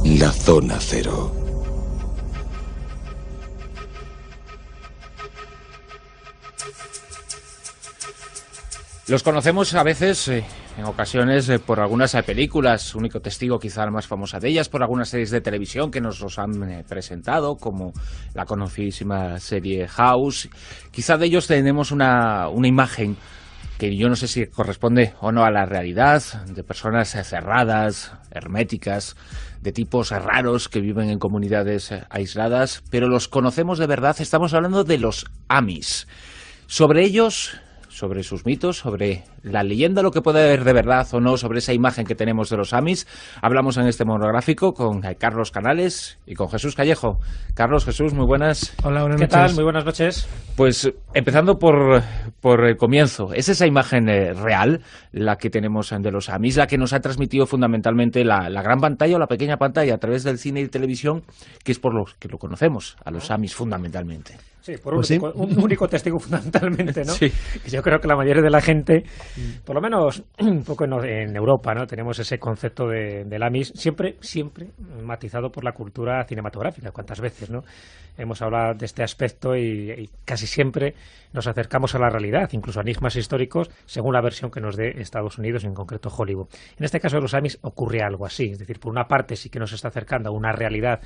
La Zona Cero. Los conocemos a veces, en ocasiones, por algunas películas, Único Testigo quizá la más famosa de ellas, por algunas series de televisión que nos los han presentado, como la conocidísima serie House. Quizá de ellos tenemos una imagen que yo no sé si corresponde o no a la realidad, de personas cerradas, herméticas, de tipos raros que viven en comunidades aisladas, pero los conocemos de verdad. Estamos hablando de los Amis. Sobre ellos, sobre sus mitos, sobre la leyenda, lo que puede haber de verdad o no sobre esa imagen que tenemos de los Amis, hablamos en este monográfico con Carlos Canales y con Jesús Callejo. Carlos, Jesús, muy buenas. Hola, buenas noches. ¿Qué tal? Muy buenas noches. Pues empezando por el comienzo, ¿es esa imagen real la que tenemos de los Amis, la que nos ha transmitido fundamentalmente la gran pantalla o la pequeña pantalla a través del cine y televisión, que es por los que lo conocemos, a los Amis fundamentalmente? Sí, por un único testigo fundamentalmente, ¿no? Sí. Yo creo que la mayoría de la gente, por lo menos un poco en Europa, ¿no? Tenemos ese concepto del Amis siempre matizado por la cultura cinematográfica. ¿Cuántas veces, no? Hemos hablado de este aspecto y casi siempre nos acercamos a la realidad, incluso a enigmas históricos, según la versión que nos dé Estados Unidos, en concreto Hollywood. En este caso de los Amis ocurre algo así, es decir, por una parte sí que nos está acercando a una realidad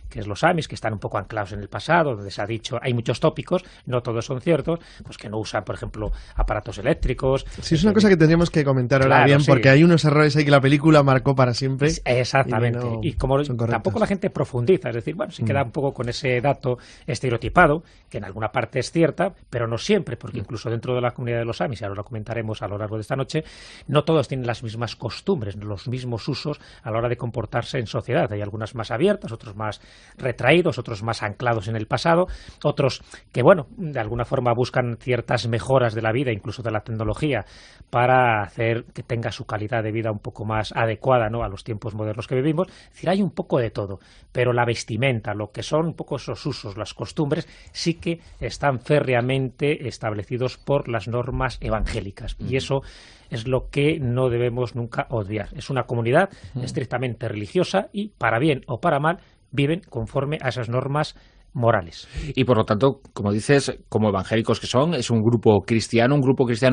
que es los Amis, que están un poco anclados en el pasado, donde se ha dicho, hay muchos tópicos, no todos son ciertos, pues que no usan, por ejemplo, aparatos eléctricos. Sí, es una cosa que tendríamos que comentar ahora bien, sí, porque hay unos errores ahí que la película marcó para siempre. Exactamente, y como tampoco la gente profundiza, es decir, bueno, se queda un poco con ese dato estereotipado, que en alguna parte es cierta, pero no siempre, porque incluso dentro de la comunidad de los Amis, y ahora lo comentaremos a lo largo de esta noche, no todos tienen las mismas costumbres, los mismos usos a la hora de comportarse en sociedad. Hay algunas más abiertas, otros más retraídos, otros más anclados en el pasado, otros que, bueno, de alguna forma buscan ciertas mejoras de la vida, incluso de la tecnología, para hacer que tenga su calidad de vida un poco más adecuada, ¿no?, a los tiempos modernos que vivimos. Es decir, hay un poco de todo, pero la vestimenta, lo que son un poco esos usos, las costumbres, sí que están férreamente establecidos por las normas evangélicas, y eso es lo que no debemos nunca obviar. Es una comunidad estrictamente religiosa y, para bien o para mal, viven conforme a esas normas morales. Y por lo tanto, como dices, como evangélicos que son, es un grupo cristiano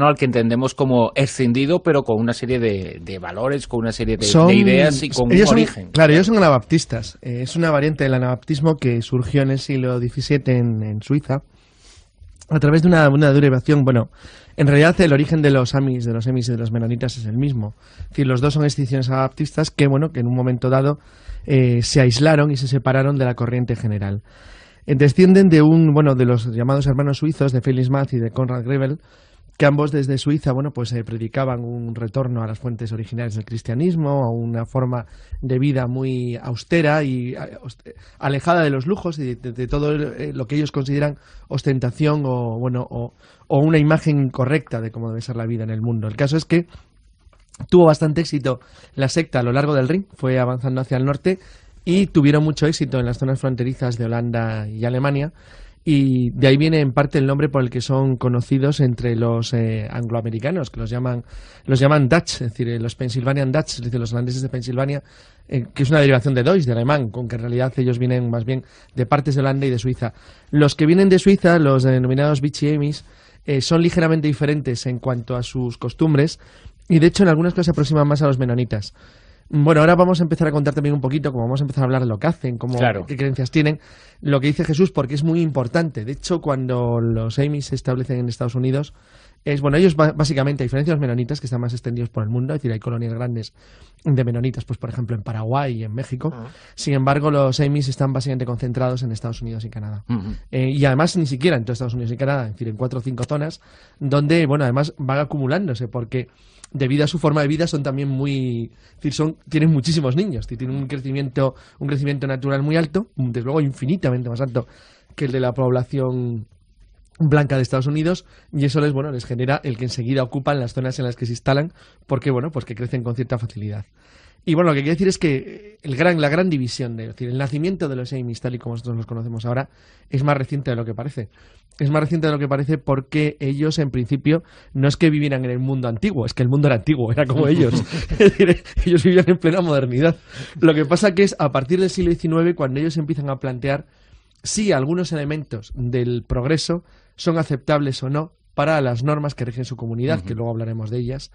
al que entendemos como escindido, pero con una serie de valores, con una serie de ideas y con un origen. Claro, ellos son anabaptistas. Es una variante del anabaptismo que surgió en el siglo XVII en Suiza, a través de una derivación. Bueno, en realidad el origen de los Amis, y de los menonitas es el mismo. Es decir, los dos son escisiones anabaptistas que, bueno, que en un momento dado se aislaron y se separaron de la corriente general. Descienden de de los llamados hermanos suizos, de Felix Math y de Konrad Grebel, que ambos desde Suiza, predicaban un retorno a las fuentes originales del cristianismo, a una forma de vida muy austera y alejada de los lujos y de todo lo que ellos consideran ostentación o una imagen incorrecta de cómo debe ser la vida en el mundo. El caso es que tuvo bastante éxito la secta a lo largo del Rin, fue avanzando hacia el norte y tuvieron mucho éxito en las zonas fronterizas de Holanda y Alemania, y de ahí viene en parte el nombre por el que son conocidos entre los angloamericanos, que los llaman Dutch, es decir, los Pennsylvanian Dutch, es decir, los holandeses de Pensilvania, que es una derivación de Deutsch, de alemán, con que en realidad ellos vienen más bien de partes de Holanda y de Suiza. Los que vienen de Suiza, los denominados Vichy Amis, son ligeramente diferentes en cuanto a sus costumbres, y de hecho en algunas cosas se aproximan más a los menonitas. Bueno, ahora vamos a empezar a contar también un poquito, como vamos a empezar a hablar de lo que hacen, qué creencias tienen, lo que dice Jesús, porque es muy importante. De hecho, cuando los Amis se establecen en Estados Unidos, ellos básicamente, a diferencia de los menonitas, que están más extendidos por el mundo, es decir, hay colonias grandes de menonitas, pues por ejemplo en Paraguay y en México. Sin embargo, los Amis están básicamente concentrados en Estados Unidos y Canadá. Y además ni siquiera en todo Estados Unidos y Canadá, es decir, en 4 o 5 zonas, donde, además van acumulándose, porque debido a su forma de vida son también tienen muchísimos niños, tienen un crecimiento natural muy alto, desde luego infinitamente más alto que el de la población blanca de Estados Unidos, y eso les genera el que enseguida ocupan las zonas en las que se instalan, porque que crecen con cierta facilidad. Y bueno, lo que quiero decir es que la gran división, es decir, el nacimiento de los Amis, tal y como nosotros los conocemos ahora, es más reciente de lo que parece. Es más reciente de lo que parece porque ellos, en principio, no es que vivieran en el mundo antiguo, es que el mundo era antiguo, era como ellos. Es decir, ellos vivían en plena modernidad. Lo que pasa que es a partir del siglo XIX cuando ellos empiezan a plantear si algunos elementos del progreso son aceptables o no para las normas que rigen su comunidad, que luego hablaremos de ellas.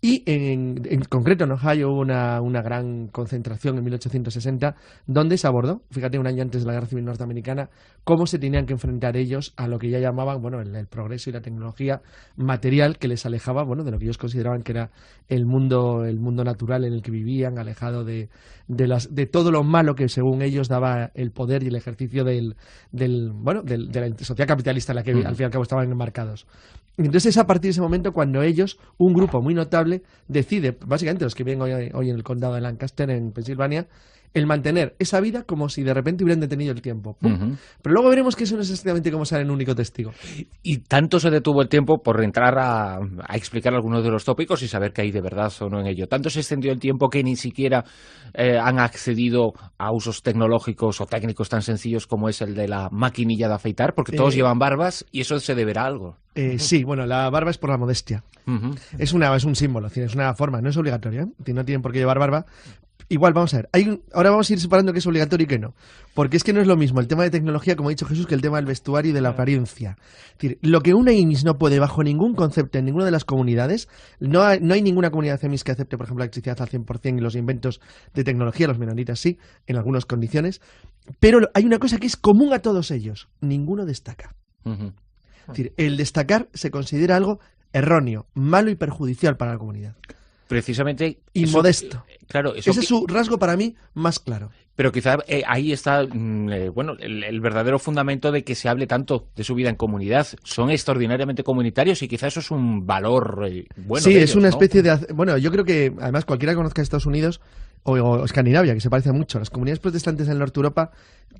Y en concreto en Ohio hubo una gran concentración en 1860 donde se abordó, fíjate, un año antes de la Guerra Civil Norteamericana, cómo se tenían que enfrentar ellos a lo que ya llamaban, bueno, el progreso y la tecnología material que les alejaba, bueno, de lo que ellos consideraban que era el mundo natural en el que vivían, alejado de todo lo malo que según ellos daba el poder y el ejercicio de la sociedad capitalista en la que al fin y al cabo estaban enmarcados. Entonces es a partir de ese momento cuando ellos, un grupo muy notable, decide, básicamente los que viven hoy en el condado de Lancaster, en Pensilvania, el mantener esa vida como si de repente hubieran detenido el tiempo. Pero luego veremos que eso no es exactamente como sale en un único testigo. Y tanto se detuvo el tiempo por entrar a explicar algunos de los tópicos y saber qué hay de verdad o no en ello. Tanto se extendió el tiempo que ni siquiera han accedido a usos tecnológicos o técnicos tan sencillos como es el de la maquinilla de afeitar, porque todos llevan barbas y eso se deberá a algo. Sí, bueno, la barba es por la modestia. Es un símbolo, es una forma, no es obligatoria, no tienen por qué llevar barba. Igual, vamos a ver, ahora vamos a ir separando qué es obligatorio y qué no, porque es que no es lo mismo el tema de tecnología, como ha dicho Jesús, que el tema del vestuario y de la apariencia. Es decir, lo que una Amis no puede bajo ningún concepto en ninguna de las comunidades, no hay ninguna comunidad Amis que acepte, por ejemplo, la electricidad al 100% y los inventos de tecnología, los menonitas sí, en algunas condiciones, pero hay una cosa que es común a todos ellos, ninguno destaca. Es decir, el destacar se considera algo erróneo, malo y perjudicial para la comunidad. Precisamente... Inmodesto. Claro, ese es su rasgo para mí más claro. Pero quizá ahí está el verdadero fundamento de que se hable tanto de su vida en comunidad. Son extraordinariamente comunitarios y quizá eso es un valor bueno. Sí, de es ellos, una ¿no? especie de... Bueno, yo creo que además cualquiera que conozca Estados Unidos o Escandinavia, que se parece mucho. Las comunidades protestantes en Norte Europa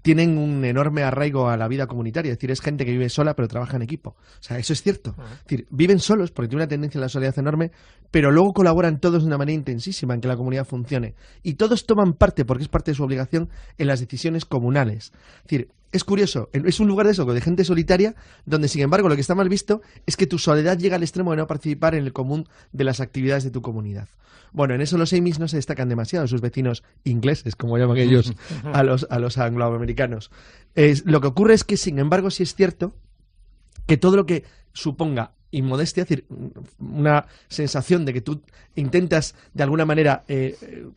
tienen un enorme arraigo a la vida comunitaria. Es decir, es gente que vive sola pero trabaja en equipo. O sea, eso es cierto. Es decir, viven solos porque tienen una tendencia a la soledad enorme, pero luego colaboran todos de una manera intensísima en que la comunidad funcione. Y todos toman parte, porque es parte de su obligación, en las decisiones comunales. Es decir, es curioso, es un lugar de eso, de gente solitaria, donde sin embargo lo que está mal visto es que tu soledad llega al extremo de no participar en el común de las actividades de tu comunidad. Bueno, en eso los Amis no se destacan demasiado, sus vecinos ingleses, como llaman ellos a los angloamericanos. Lo que ocurre es que, sin embargo, sí es cierto que todo lo que suponga inmodestia, es decir, una sensación de que tú intentas de alguna manera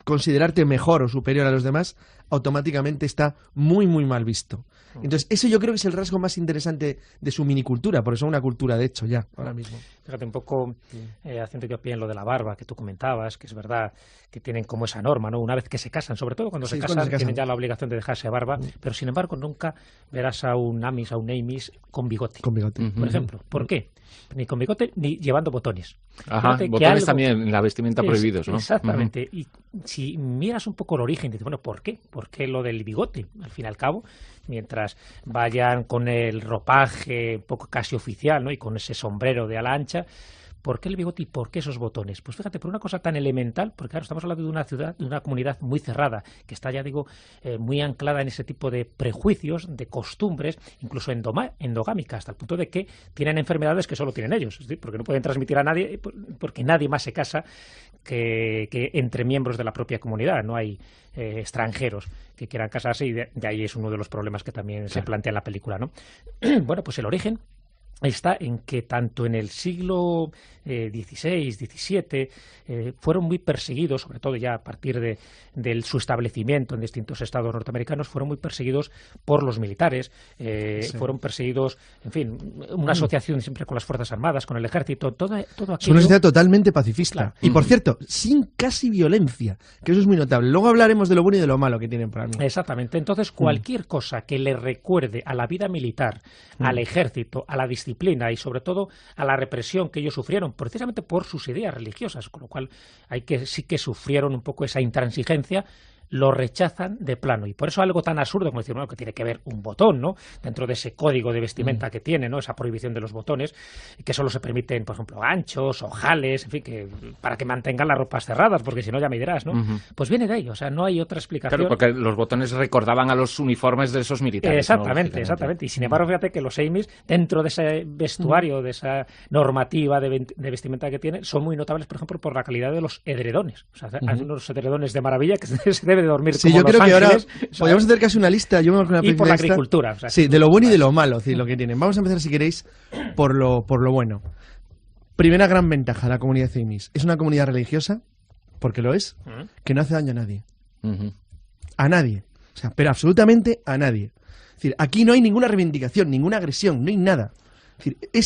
considerarte mejor o superior a los demás, automáticamente está muy, muy mal visto. Entonces, eso yo creo que es el rasgo más interesante de su minicultura, por eso es una cultura de hecho ya, ahora mismo. Fíjate un poco, haciendo yo pie en lo de la barba que tú comentabas, que es verdad que tienen como esa norma, ¿no? Una vez que se casan, sobre todo cuando se casan, tienen ya la obligación de dejarse barba, pero sin embargo nunca verás a un Amis, a un Amis con bigote. Con bigote. Por ejemplo. ¿Por qué? Ni con bigote ni llevando botones. Ajá, botones también en la vestimenta prohibidos, ¿no? Exactamente. Y si miras un poco el origen, dices, bueno, ¿por qué? ¿Por qué lo del bigote? Al fin y al cabo, mientras vayan con el ropaje un poco casi oficial, ¿no? Y con ese sombrero de ala ancha, ¿por qué el bigote y por qué esos botones? Pues fíjate, por una cosa tan elemental, porque claro, estamos hablando de una ciudad, de una comunidad muy cerrada, que está, ya digo, muy anclada en ese tipo de prejuicios, de costumbres, incluso endogámicas, hasta el punto de que tienen enfermedades que solo tienen ellos, es decir, porque no pueden transmitir a nadie, porque nadie más se casa que entre miembros de la propia comunidad, no hay extranjeros que quieran casarse, y de ahí es uno de los problemas que también se plantea en la película, ¿no? Bueno, pues el origen está en que tanto en el siglo XVI, XVII, fueron muy perseguidos, sobre todo ya a partir de su establecimiento en distintos estados norteamericanos, fueron muy perseguidos por los militares, fueron perseguidos, en fin, una asociación siempre con las Fuerzas Armadas, con el ejército, todo aquello. Es una sociedad totalmente pacifista. Claro. Y por cierto, sin casi violencia, que eso es muy notable. Luego hablaremos de lo bueno y de lo malo que tienen para mí. Exactamente. Entonces, cualquier cosa que le recuerde a la vida militar, al ejército, a la disciplina y sobre todo a la represión que ellos sufrieron precisamente por sus ideas religiosas, con lo cual sí que sufrieron un poco esa intransigencia, lo rechazan de plano. Y por eso algo tan absurdo como decir, bueno, que tiene que ver un botón, ¿no? Dentro de ese código de vestimenta que tiene, ¿no? Esa prohibición de los botones, que solo se permiten, por ejemplo, anchos, ojales, en fin, que para que mantengan las ropas cerradas, porque si no ya me dirás, ¿no? Pues viene de ahí, o sea, no hay otra explicación. Claro, porque los botones recordaban a los uniformes de esos militares. Exactamente, exactamente. Y sin embargo, fíjate que los Amis, dentro de ese vestuario, de esa normativa de vestimenta que tiene, son muy notables, por ejemplo, por la calidad de los edredones. O sea, hay unos edredones de maravilla que se debe dormir como yo creo Los que Ángeles, ahora podríamos hacer casi una lista. Yo me y por la agricultura. O sea, sí, de lo bueno y de lo malo, es decir, lo que tienen. Vamos a empezar, si queréis, por lo bueno. Primera gran ventaja de la comunidad Amis. Es una comunidad religiosa, porque lo es, que no hace daño a nadie. A nadie. O sea, pero absolutamente a nadie. Es decir, aquí no hay ninguna reivindicación, ninguna agresión, no hay nada. Es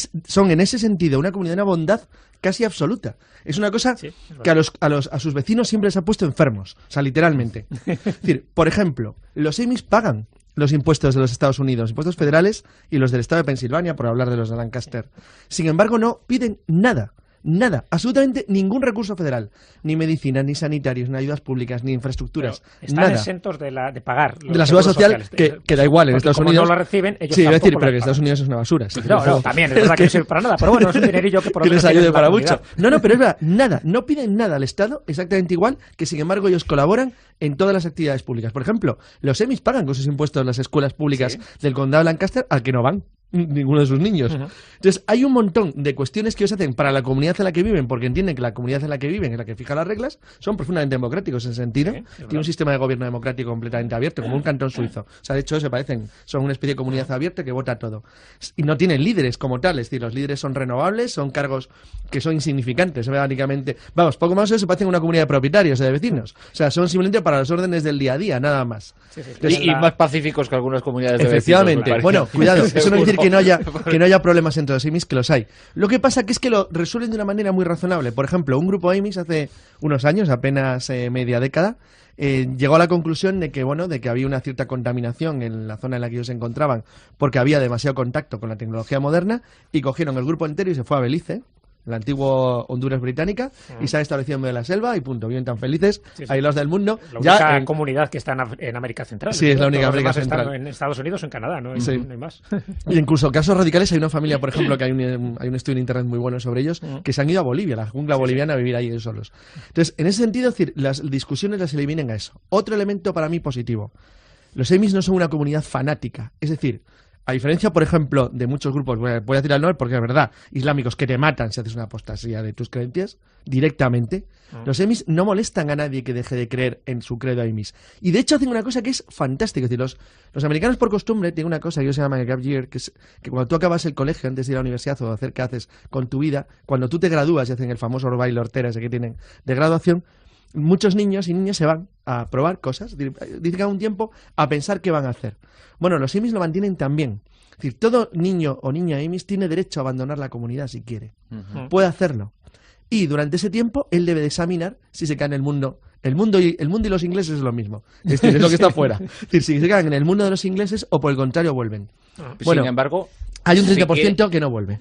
decir, son en ese sentido una comunidad de una bondad casi absoluta. Es una cosa que a sus vecinos siempre les ha puesto enfermos, o sea, literalmente. Es decir, por ejemplo, los Amis pagan los impuestos de los Estados Unidos, impuestos federales y los del estado de Pensilvania, por hablar de los de Lancaster. Sin embargo, no piden nada. Nada, absolutamente ningún recurso federal, ni medicina, ni sanitarios, ni ayudas públicas, ni infraestructuras. Pero están exentos de pagar. De la seguridad social, que da igual, en Estados Unidos. No lo reciben, ellos sí, iba a decir, pero que en Estados Unidos es una basura. No, también, es verdad que no sirve para nada, pero bueno, es un dinerillo que por lo menos que les ayude para mucho. No, pero es verdad, nada, no piden nada al Estado, exactamente igual, que sin embargo ellos colaboran en todas las actividades públicas. Por ejemplo, los Amis pagan con sus impuestos las escuelas públicas del condado de Lancaster, al que no van ninguno de sus niños. Entonces, hay un montón de cuestiones que ellos hacen para la comunidad en la que viven, porque entienden que la comunidad en la que viven es la que fija las reglas, son profundamente democráticos en ese sentido. Tiene un sistema de gobierno democrático completamente abierto, como un cantón suizo. O sea, de hecho, se parecen, son una especie de comunidad abierta que vota todo. Y no tienen líderes como tal, es decir, los líderes son renovables, son cargos que son insignificantes, básicamente. Vamos, poco más se parecen a una comunidad de propietarios, de vecinos. O sea, son simplemente para los órdenes del día a día, nada más. Entonces, y más pacíficos que algunas comunidades de vecinos. Efectivamente. Bueno, cuidado, eso no quiere decir que no haya problemas entre los Amis, que los hay. Lo que pasa que es que lo resuelven de una manera muy razonable. Por ejemplo, un grupo Amis hace unos años, apenas media década, llegó a la conclusión de que, bueno, de que había una cierta contaminación en la zona en la que ellos se encontraban porque había demasiado contacto con la tecnología moderna, y cogieron el grupo entero y se fue a Belice, la antigua Honduras británica, y se ha establecido en medio de la selva y punto, viven tan felices, aislados del mundo. La única comunidad que está en América Central. Sí, es la única América Central. En Estados Unidos o en Canadá, no hay más. Y incluso casos radicales, hay una familia, por ejemplo, que hay un estudio en internet muy bueno sobre ellos, que se han ido a Bolivia, la jungla boliviana, a vivir ahí ellos solos. Entonces, en ese sentido, es decir, las discusiones las eliminen a eso. Otro elemento para mí positivo: los Amis no son una comunidad fanática, es decir, a diferencia, por ejemplo, de muchos grupos, voy a decir el nombre porque es verdad, islámicos, que te matan si haces una apostasía de tus creencias directamente, los Amis no molestan a nadie que deje de creer en su credo Amis. Y de hecho hacen una cosa que es fantástica. Es decir, los americanos por costumbre tienen una cosa que se llama el gap year, que es que cuando tú acabas el colegio antes de ir a la universidad o hacer qué haces con tu vida, cuando tú te gradúas y hacen el famoso baile hortera ese que tienen de graduación, muchos niños y niñas se van a probar cosas, dedican un tiempo a pensar qué van a hacer. Bueno, los Amis lo mantienen también. Es decir, todo niño o niña Amis tiene derecho a abandonar la comunidad si quiere. Puede hacerlo. Y durante ese tiempo él debe de examinar si se cae en el mundo. El mundo y los ingleses es lo mismo. Es decir, es lo que está fuera. Es decir, si se caen en el mundo de los ingleses o por el contrario vuelven. Bueno, sin embargo, hay un 30% que no vuelve.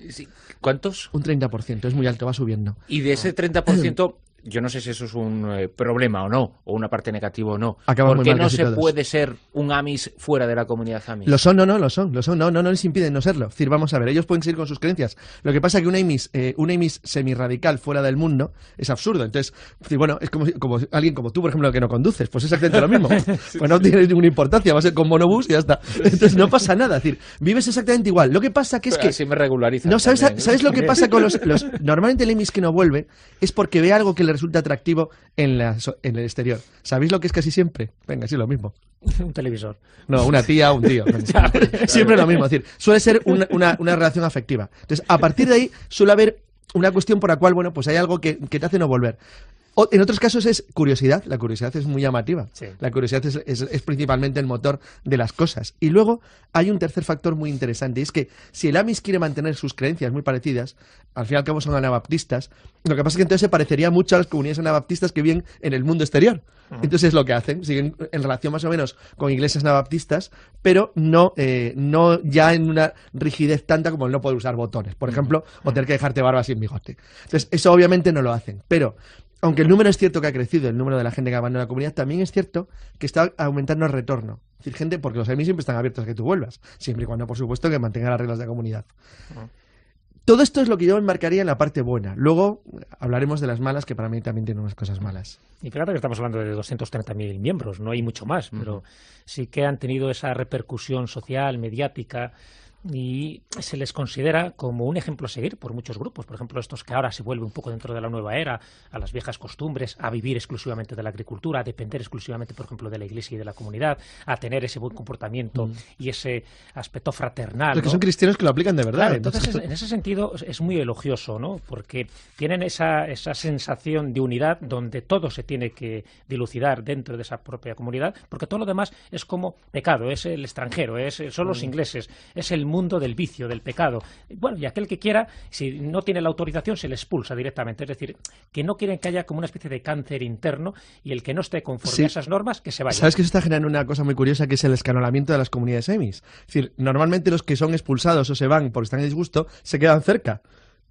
¿Cuántos? Un 30%, es muy alto, va subiendo. Y de ese 30%... Yo no sé si eso es un problema o no, o una parte negativa o no. ¿Por qué no se puede ser un Amis fuera de la comunidad Amis? Lo son, no les impiden no serlo. Es decir, vamos a ver, ellos pueden seguir con sus creencias. Lo que pasa es que un Amis semi-radical fuera del mundo es absurdo. Entonces, bueno, es como alguien como tú, por ejemplo, que no conduces, pues es exactamente lo mismo. Pues no tiene ninguna importancia, va a ser con monobús y ya está. Entonces no pasa nada, es decir, vives exactamente igual. Lo que pasa que es que... Así me regularizan. No, ¿sabes lo que pasa con los... Normalmente el Amis que no vuelve es porque ve algo que le resulta atractivo en el exterior. ¿Sabéis lo que es casi siempre? Venga, sí, lo mismo. Un televisor. No, una tía o un tío. Siempre lo mismo. Es decir, suele ser una relación afectiva. Entonces, a partir de ahí suele haber una cuestión por la cual, bueno, pues hay algo que te hace no volver. En otros casos es curiosidad. La curiosidad es muy llamativa. Sí. La curiosidad es principalmente el motor de las cosas. Y luego hay un tercer factor muy interesante, y es que si el Amis quiere mantener sus creencias muy parecidas, al fin y al cabo son anabaptistas, lo que pasa es que entonces se parecería mucho a las comunidades anabaptistas que viven en el mundo exterior. Entonces es lo que hacen, siguen en relación más o menos con iglesias anabaptistas, pero no ya en una rigidez tanta como el no poder usar botones, por ejemplo, o tener que dejarte barba sin bigote. Entonces eso obviamente no lo hacen, pero aunque el número es cierto que ha crecido, el número de la gente que abandona la comunidad, también es cierto que está aumentando el retorno. Es decir, gente, porque los semis siempre están abiertos a que tú vuelvas, siempre y cuando, por supuesto, que mantenga las reglas de la comunidad. Todo esto es lo que yo enmarcaría en la parte buena. Luego hablaremos de las malas, que para mí también tienen unas cosas malas. Y fíjate que estamos hablando de 230.000 miembros, no hay mucho más, pero sí que han tenido esa repercusión social, mediática, y se les considera como un ejemplo a seguir por muchos grupos. Por ejemplo, estos que ahora se vuelven un poco dentro de la nueva era, a las viejas costumbres, a vivir exclusivamente de la agricultura, a depender exclusivamente, por ejemplo, de la iglesia y de la comunidad, a tener ese buen comportamiento y ese aspecto fraternal. Porque son cristianos que lo aplican de verdad. Claro, entonces, en ese sentido, es muy elogioso, ¿no? Porque tienen esa sensación de unidad donde todo se tiene que dilucidar dentro de esa propia comunidad, porque todo lo demás es como pecado, es el extranjero, son los ingleses, es el mundo del vicio, del pecado. Bueno, y aquel que quiera, si no tiene la autorización, se le expulsa directamente. Es decir, que no quieren que haya como una especie de cáncer interno y el que no esté conforme a esas normas, que se vaya. ¿Sabes que eso está generando una cosa muy curiosa, que es el escalonamiento de las comunidades semis? Es decir, normalmente los que son expulsados o se van porque están en disgusto, se quedan cerca.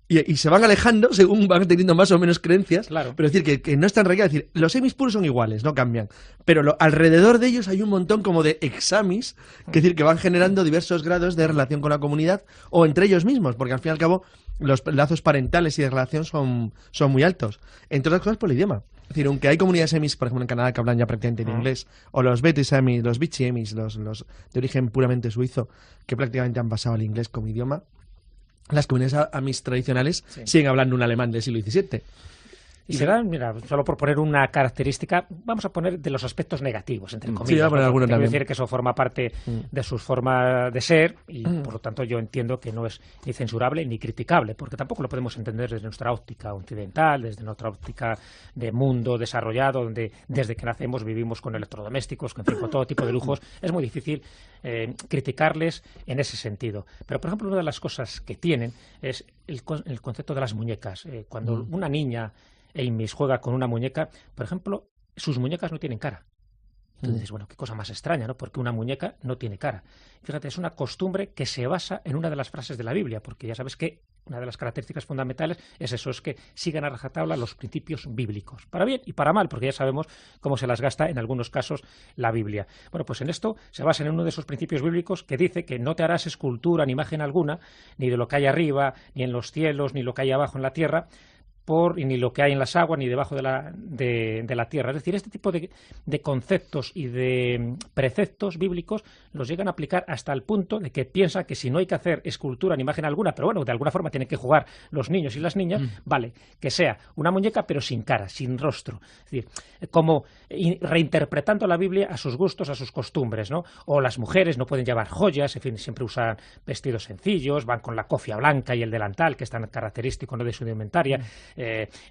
Y se van alejando según van teniendo más o menos creencias, claro. Pero es decir, que no están regados. Es decir, los semis puros son iguales, no cambian. Pero alrededor de ellos hay un montón como de examis, que es decir, que van generando diversos grados de relación con la comunidad o entre ellos mismos, porque al fin y al cabo los lazos parentales y de relación son muy altos. Entre otras cosas por el idioma. Es decir, aunque hay comunidades semis, por ejemplo en Canadá, que hablan ya prácticamente en inglés, o los Betis-semis, los Vichy-semis, los de origen puramente suizo, que prácticamente han pasado al inglés como idioma, las comunidades amis tradicionales siguen hablando un alemán del siglo XVII. Y se dan, mira, solo por poner una característica, vamos a poner de los aspectos negativos, entre comillas. Sí, voy a poner alguno también. Decir que eso forma parte de sus formas de ser y, por lo tanto, yo entiendo que no es ni censurable ni criticable, porque tampoco lo podemos entender desde nuestra óptica occidental, desde nuestra óptica de mundo desarrollado, donde desde que nacemos vivimos con electrodomésticos, con todo tipo de lujos. Es muy difícil criticarles en ese sentido. Pero, por ejemplo, una de las cosas que tienen es el concepto de las muñecas. Cuando una niña Amis juega con una muñeca, por ejemplo, sus muñecas no tienen cara. Entonces, bueno, qué cosa más extraña, ¿no? Porque una muñeca no tiene cara. Fíjate, es una costumbre que se basa en una de las frases de la Biblia, porque ya sabes que una de las características fundamentales es eso, es que sigan a rajatabla los principios bíblicos, para bien y para mal, porque ya sabemos cómo se las gasta en algunos casos la Biblia. Bueno, pues en esto se basa en uno de esos principios bíblicos que dice que no te harás escultura ni imagen alguna, ni de lo que hay arriba, ni en los cielos, ni lo que hay abajo en la tierra, ni lo que hay en las aguas, ni debajo de la tierra. Es decir, este tipo de conceptos y de preceptos bíblicos los llegan a aplicar hasta el punto de que piensa que si no hay que hacer escultura ni imagen alguna, pero bueno, de alguna forma tienen que jugar los niños y las niñas, vale, que sea una muñeca pero sin cara, sin rostro. Es decir, como reinterpretando la Biblia a sus gustos, a sus costumbres, ¿no? O las mujeres no pueden llevar joyas, en fin, siempre usan vestidos sencillos, van con la cofia blanca y el delantal, que es tan característico, ¿no?, de su indumentaria.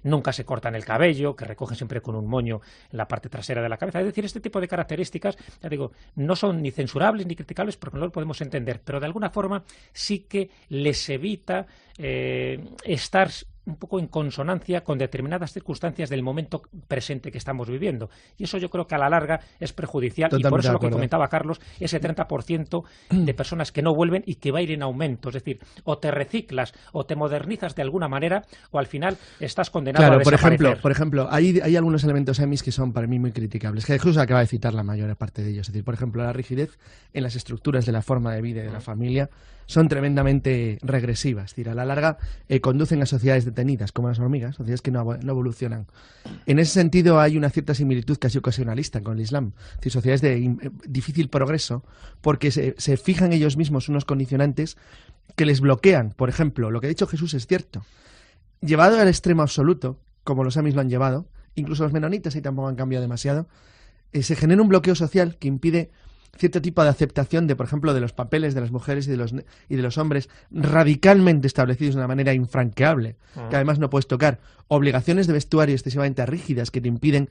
Nunca se cortan el cabello, que recogen siempre con un moño en la parte trasera de la cabeza. Es decir, este tipo de características, ya digo, no son ni censurables ni criticables porque no lo podemos entender, pero de alguna forma sí que les evita estar un poco en consonancia con determinadas circunstancias del momento presente que estamos viviendo. Y eso yo creo que a la larga es perjudicial. Totalmente. Y por eso lo que comentaba Carlos, ese 30% de personas que no vuelven y que va a ir en aumento. Es decir, o te reciclas o te modernizas de alguna manera o al final estás condenado a desaparecer. Por ejemplo, hay algunos elementos semis que son para mí muy criticables, que Jesús acaba de citar la mayor parte de ellos. Es decir, por ejemplo, la rigidez en las estructuras de la forma de vida y de la familia son tremendamente regresivas. Es decir, a la larga conducen a sociedades detenidas, como las hormigas, sociedades que no evolucionan. En ese sentido hay una cierta similitud casi ocasionalista con el Islam. Es decir, sociedades de difícil progreso, porque se fijan ellos mismos unos condicionantes que les bloquean. Por ejemplo, lo que ha dicho Jesús es cierto. Llevado al extremo absoluto, como los amis lo han llevado, incluso los menonitas ahí tampoco han cambiado demasiado, se genera un bloqueo social que impide cierto tipo de aceptación de, por ejemplo, de los papeles de las mujeres y de los hombres radicalmente establecidos de una manera infranqueable, que además no puedes tocar, obligaciones de vestuario excesivamente rígidas que te impiden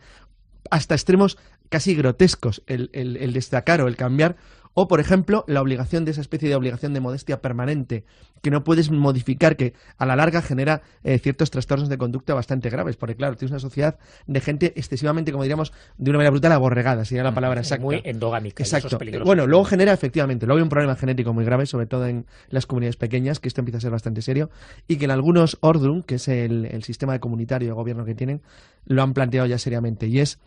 hasta extremos casi grotescos el destacar o el cambiar. O, por ejemplo, la obligación de esa especie de obligación de modestia permanente, que no puedes modificar, que a la larga genera ciertos trastornos de conducta bastante graves, porque claro, tienes una sociedad de gente excesivamente, como diríamos, de una manera brutal, aborregada, sería la palabra exacta. Muy endogámica. Exacto. Bueno, luego genera, efectivamente, luego hay un problema genético muy grave, sobre todo en las comunidades pequeñas, que esto empieza a ser bastante serio, y que en algunos Ordnung, que es el sistema comunitario de gobierno que tienen, lo han planteado ya seriamente, y es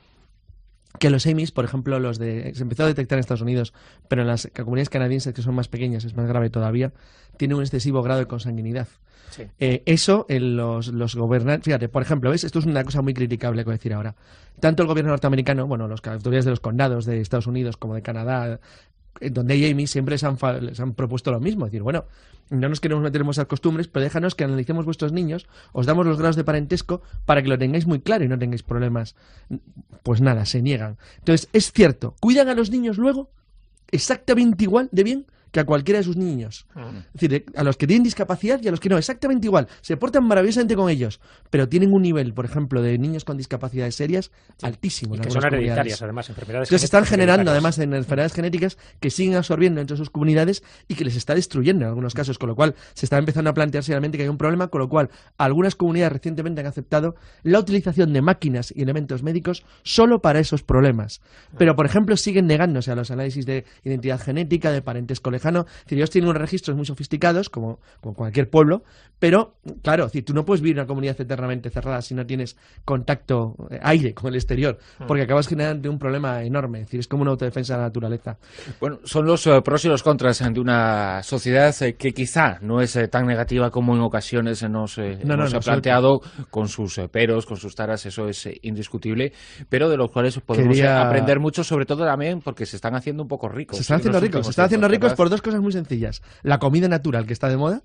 que los Amis, por ejemplo, se empezó a detectar en Estados Unidos, pero en las comunidades canadienses, que son más pequeñas, es más grave todavía, tienen un excesivo grado de consanguinidad. Sí. Eso en los gobernantes, fíjate, por ejemplo, ¿ves? Esto es una cosa muy criticable que voy a decir ahora. Tanto el gobierno norteamericano, bueno, las autoridades de los condados de Estados Unidos como de Canadá, donde hay Amis, siempre les han propuesto lo mismo, es decir, bueno, no nos queremos meter en esas costumbres, pero déjanos que analicemos vuestros niños, os damos los grados de parentesco para que lo tengáis muy claro y no tengáis problemas. Pues nada, se niegan. Entonces, es cierto, cuidan a los niños luego exactamente igual de bien que a cualquiera de sus niños. Es decir, a los que tienen discapacidad y a los que no, exactamente igual. Se portan maravillosamente con ellos, pero tienen un nivel, por ejemplo, de niños con discapacidades serias altísimo. Y que son hereditarias, además, enfermedades Entonces están generando, además, en enfermedades genéticas que siguen absorbiendo entre sus comunidades y que les está destruyendo en algunos casos, con lo cual se está empezando a plantear seriamente que hay un problema, con lo cual algunas comunidades recientemente han aceptado la utilización de máquinas y elementos médicos solo para esos problemas. Pero, por ejemplo, siguen negándose a los análisis de identidad genética, de parentesco lejano. Es decir, ellos tienen unos registros muy sofisticados, como cualquier pueblo, pero, claro, es decir, tú no puedes vivir en una comunidad eternamente cerrada si no tienes contacto, aire con el exterior, porque acabas generando un problema enorme. Es decir, es como una autodefensa de la naturaleza. Bueno, son los pros y los contras de una sociedad que quizá no es tan negativa como en ocasiones nos ha planteado, con sus peros, con sus taras, eso es indiscutible, pero de los cuales podemos aprender mucho, sobre todo también porque se están haciendo un poco ricos. Se están haciendo ricos por dos cosas muy sencillas. La comida natural, que está de moda,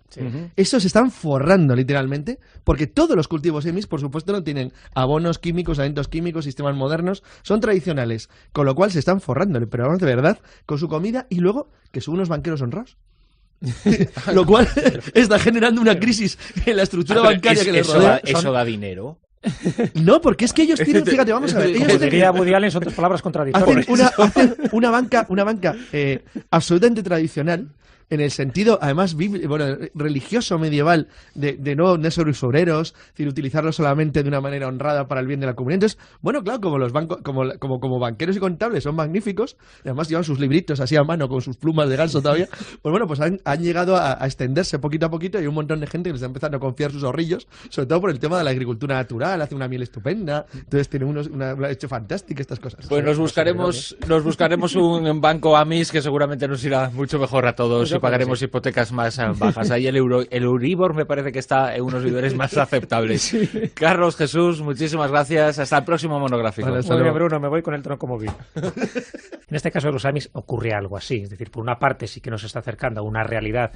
eso se están forrando literalmente, porque todos los cultivos Amis, por supuesto, no tienen abonos químicos, alimentos químicos, sistemas modernos, son tradicionales, con lo cual se están forrando, pero vamos, de verdad, con su comida, y luego que son unos banqueros honrados. Lo cual está generando una crisis en la estructura bancaria que les rodea. ¿Eso da dinero? No, porque es que ellos tienen, fíjate, vamos a ver, ellos diría Woody Allen, son dos palabras contradictorias. Hacen una banca absolutamente tradicional, en el sentido, además, religioso medieval, de no ser usureros, es decir, utilizarlo solamente de una manera honrada para el bien de la comunidad. Entonces, bueno, claro, como los bancos, como banqueros y contables son magníficos, y además llevan sus libritos así a mano con sus plumas de ganso todavía, pues bueno, pues han llegado a extenderse poquito a poquito, y hay un montón de gente que les está empezando a confiar sus ahorrillos, sobre todo por el tema de la agricultura natural, hace una miel estupenda, entonces tienen una leche fantástica, estas cosas. Pues nos buscaremos un banco Amis que seguramente nos irá mucho mejor a todos. Y pagaremos hipotecas más bajas. Ahí el Euribor me parece que está en unos niveles más aceptables. Sí. Carlos, Jesús, muchísimas gracias. Hasta el próximo monográfico. Vale, muy bien, Bruno, me voy con el tronco móvil. En este caso de los Amis ocurre algo así. Es decir, por una parte sí que nos está acercando a una realidad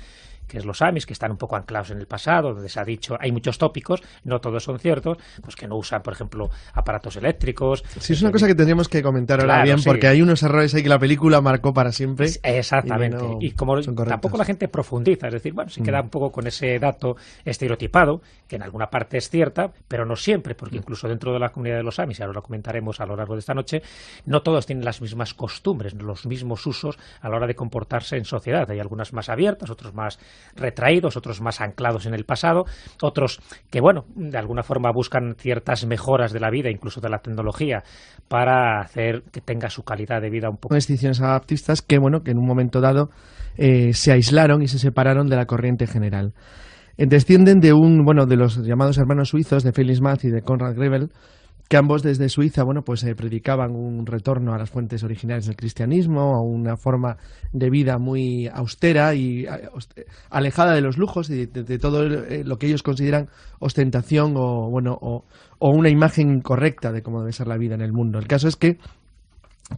que es los Amis, que están un poco anclados en el pasado, donde se ha dicho, hay muchos tópicos, no todos son ciertos, pues que no usan, por ejemplo, aparatos eléctricos. Sí, es una cosa que tendríamos que comentar ahora bien, porque hay unos errores ahí que la película marcó para siempre. Exactamente. Y como tampoco la gente profundiza, es decir, bueno, se queda un poco con ese dato estereotipado, que en alguna parte es cierta, pero no siempre, porque incluso dentro de la comunidad de los Amis, y ahora lo comentaremos a lo largo de esta noche, no todos tienen las mismas costumbres, los mismos usos a la hora de comportarse en sociedad. Hay algunas más abiertas, otros más retraídos, otros más anclados en el pasado, otros que, bueno, de alguna forma buscan ciertas mejoras de la vida, incluso de la tecnología, para hacer que tenga su calidad de vida un poco. Distinciones adaptistas que, bueno, que en un momento dado se aislaron y se separaron de la corriente general. Descienden de de los llamados hermanos suizos, de Felix Manz y de Konrad Grebel, que ambos desde Suiza, predicaban un retorno a las fuentes originales del cristianismo, a una forma de vida muy austera y alejada de los lujos y de todo lo que ellos consideran ostentación o una imagen correcta de cómo debe ser la vida en el mundo. El caso es que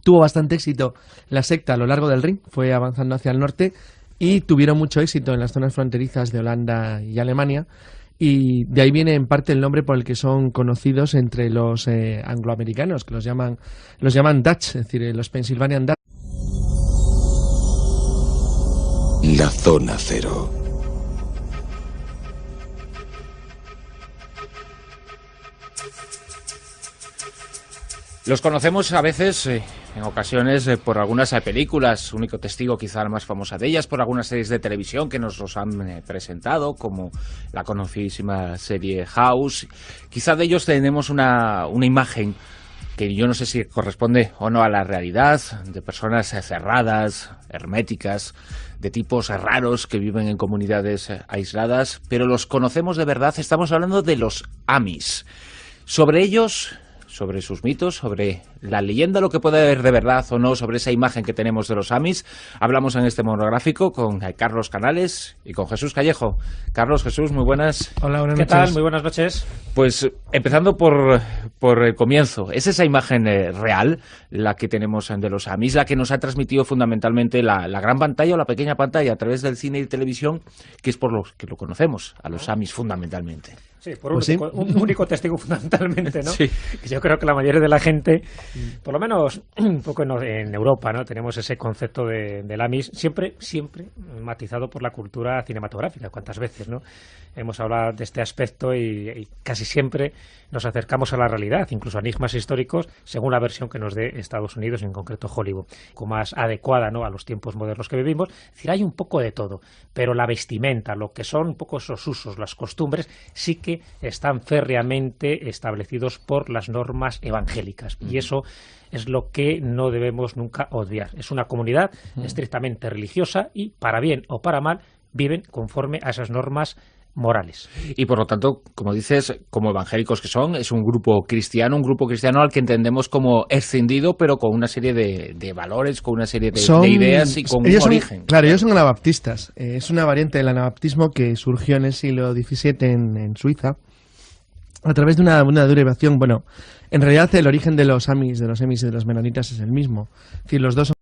tuvo bastante éxito la secta a lo largo del Rin, fue avanzando hacia el norte y tuvieron mucho éxito en las zonas fronterizas de Holanda y Alemania. Y de ahí viene en parte el nombre por el que son conocidos entre los angloamericanos, que los llaman Dutch, es decir, los Pennsylvania Dutch. La zona cero. Los conocemos a veces, en ocasiones, por algunas películas, único testigo quizá la más famosa de ellas, por algunas series de televisión que nos los han presentado, como la conocidísima serie House. Quizá de ellos tenemos una imagen que yo no sé si corresponde o no a la realidad, de personas cerradas, herméticas, de tipos raros que viven en comunidades aisladas, pero los conocemos de verdad. Estamos hablando de los Amis. Sobre ellos, sobre sus mitos, sobre la leyenda, lo que puede haber de verdad o no sobre esa imagen que tenemos de los Amis, hablamos en este monográfico con Carlos Canales y con Jesús Callejo. Carlos, Jesús, muy buenas. Hola, buenas noches. ¿Qué tal? Muy buenas noches. Pues empezando por el comienzo, ¿es esa imagen real la que tenemos de los Amis, la que nos ha transmitido fundamentalmente la gran pantalla o la pequeña pantalla a través del cine y televisión, que es por los que lo conocemos, a los Amis fundamentalmente? Sí, por un único testigo fundamentalmente, ¿no? Sí. Yo creo que la mayoría de la gente, por lo menos un poco en Europa, ¿no? Tenemos ese concepto del Amis siempre matizado por la cultura cinematográfica. ¿Cuántas veces, no? Hemos hablado de este aspecto y casi siempre nos acercamos a la realidad, incluso a enigmas históricos, según la versión que nos dé Estados Unidos, en concreto Hollywood, como más adecuada, ¿no?, a los tiempos modernos que vivimos. Es decir, hay un poco de todo, pero la vestimenta, lo que son un poco esos usos, las costumbres, sí que están férreamente establecidos por las normas evangélicas. Y eso es lo que no debemos nunca obviar. Es una comunidad estrictamente religiosa y, para bien o para mal, viven conforme a esas normas morales. Y por lo tanto, como dices, como evangélicos que son, es un grupo cristiano al que entendemos como escindido, pero con una serie de valores, con una serie de ideas y con un origen. Claro, ellos son anabaptistas. Es una variante del anabaptismo que surgió en el siglo XVII en Suiza, a través de una derivación. Bueno, en realidad el origen de los Amis y de los menonitas es el mismo. Es decir, los dos son